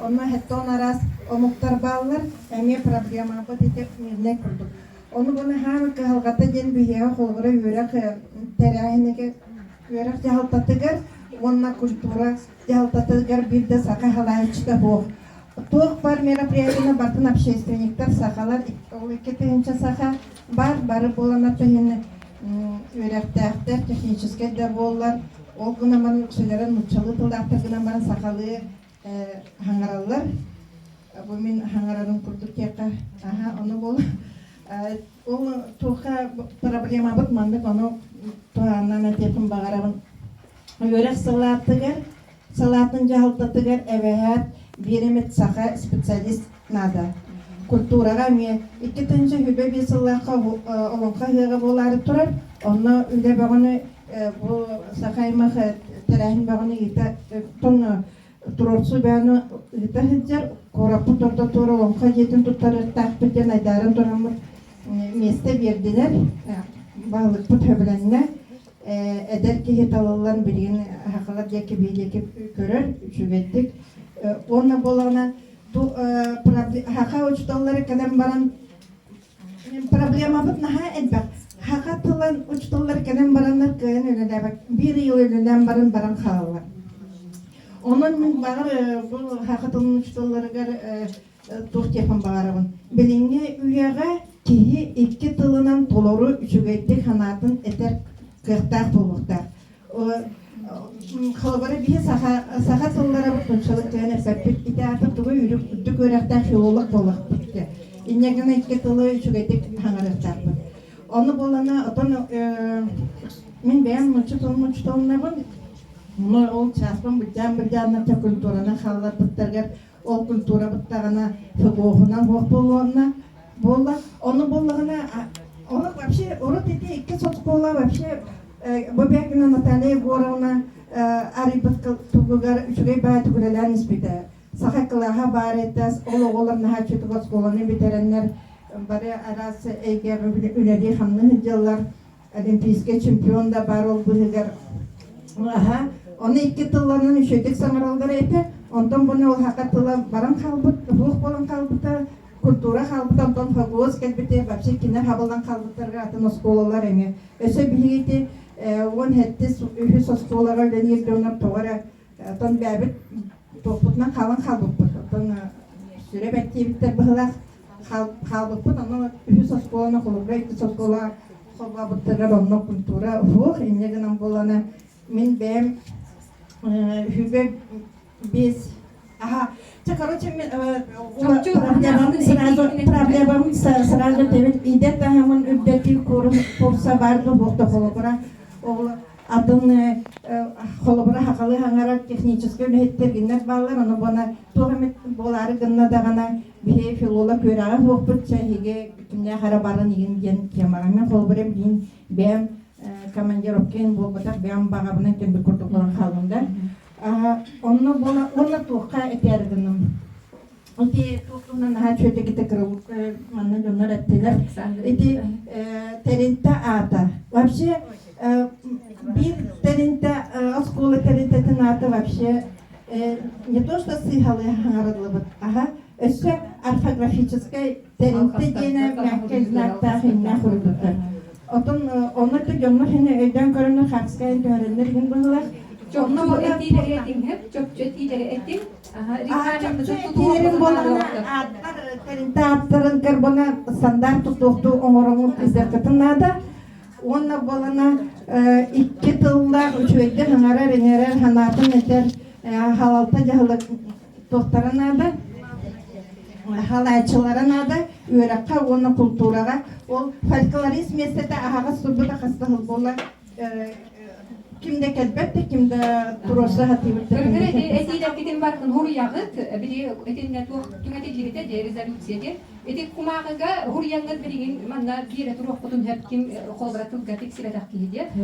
Onu hatta aras o muhtar bağlar eme problema bu dite ne kurduk. Onu bunu hem kalgata den bihe holgura yürek terahine yürek jahaltatıgar onna kultura jahaltatıgar bir de saka halayçta bu. Тух бар мероприятиена бартын общественниктер сахалар ол эки тыгынча саха бар бары болана тыгын үйрәктәктер технический дә боллар ол гына мен сүләрен мучалы тылдактыр гына мен сахалы хаңараллар бу мен хаңарарын курдук яка аны бол ол туха проблема бит мандык аны туаннан әтепин багарабын үйрәк салатын жалтатыгар эвәһәт Беремет саха специалист надо. Культурага ме иккетинче хүбе бесыллакка олонка хыга болары турар. Онна үле баганы бу сахаймах терәһин баганы ите тон турорсу бәне ите хиджер корапы торда тур олонка жетин туттар тахпитен айдарын турамы месте бердилер. Балык бу төбленне эдер ки талаллар билген хакылар яки бейлеке көрөр жүбеттик. Онна болана хака учталлары кадам баран проблема бит наха эдбак хака тылан учталлары кадам бараннар кыйын ölөдө бак бир ел ölөдөн баран халалар онун мен багыр бул хака тылан учталларыгар тохтепан багарабын билинге үйага кии икки тылынан толору үчүгөйдү ханатын этер кыктак болуктар Халбары бие саха тыллары бутунчылык тәне сәппит ите атып тугы үрүк үттүк өрәктән филолог булак битте. Иннегене икки тылы үчүгәйтеп хаңарыктар. Оны болана отон мен бәян мучтонна бу. Муну ол часпын бирҗан та культураны халлар биттергә ол культура биттагана фигохунан хок болуына болла. Оны боллагына оны вообще урут ите икки соцкола вообще Бобякина Наталья Егоровна арибат тугугар үчүгөй баат күрелән испите. Сахакылага бар этес, ологолар наха чөтүгөс колоны битереннер бары арасы эгер үледи хамны жыллар олимпийский чемпион да бар ол бугар. Оны икки тылларнын үчөйдүк самаралдар эте, онтон буну ол хакатыла баран калбыт, хук болон калбыта, культура калбыта, онтон фагоз келбите, вообще кинер хабылдан калбыттарга атын осколалар эме. Өсө бигейти он хеттис үхү сосколага ленирдөнөр тогара тон бәбит топутна калын калбыппыт. Тон сүрөп активиттер быгылак калбыппыт, аны үхү сосколана колубра икки соскола колбабыттарга онно культура хук эмнегенен болана мен бәм хүбе без короче, проблемам сразу тевит идет, хамон үбдети корум порса барды бохта холобра. Ол атын холобра хакалы хаңара технический үлеттергеннер баллар, аны бана тогамет болары гынна дагана бие филола көрага хоппут чахиге кимне хара барын иген кемара мен холобра бин бем командировкен болбатак бем багабынан кембе курдуклар халында. Онно бола онна тука этергенем. Эти туктунан хачөтө кетекру манна жоннор эттелер. Эти терента ата. Вообще бир терента оскола терентетин ата вообще не то что сыхалы хаңарылыбыт. Өсө орфографической теренте дене мягкий знактар хинна хурдуттар. Отон онно то жоннор хине өйдөн көрүнө хакскай төрөннөр ген булалар. Çok etileri etim hep çok etileri etim. Etilerin bolana adlar terinte atların karbona standart tutuktu onurumun izlerketinada. Onna bolana iki tıllar üçüydü hangara renerer hanatın eter halalta jahılık tohtaranada. Halayçılarınada öğrekka onna kulturaga ol folklorist mesete ahaga subuda kastahıl bola kimde kelbette kimde turorsa hatibirte. Etiler kitin barkın huru yağıt, biri etinle tüngete girite de rezolüsiyede. Etik kumağıga huru yağıt birinin manna bir etur okutun hep kim kolbara tülgatik siretak kihide.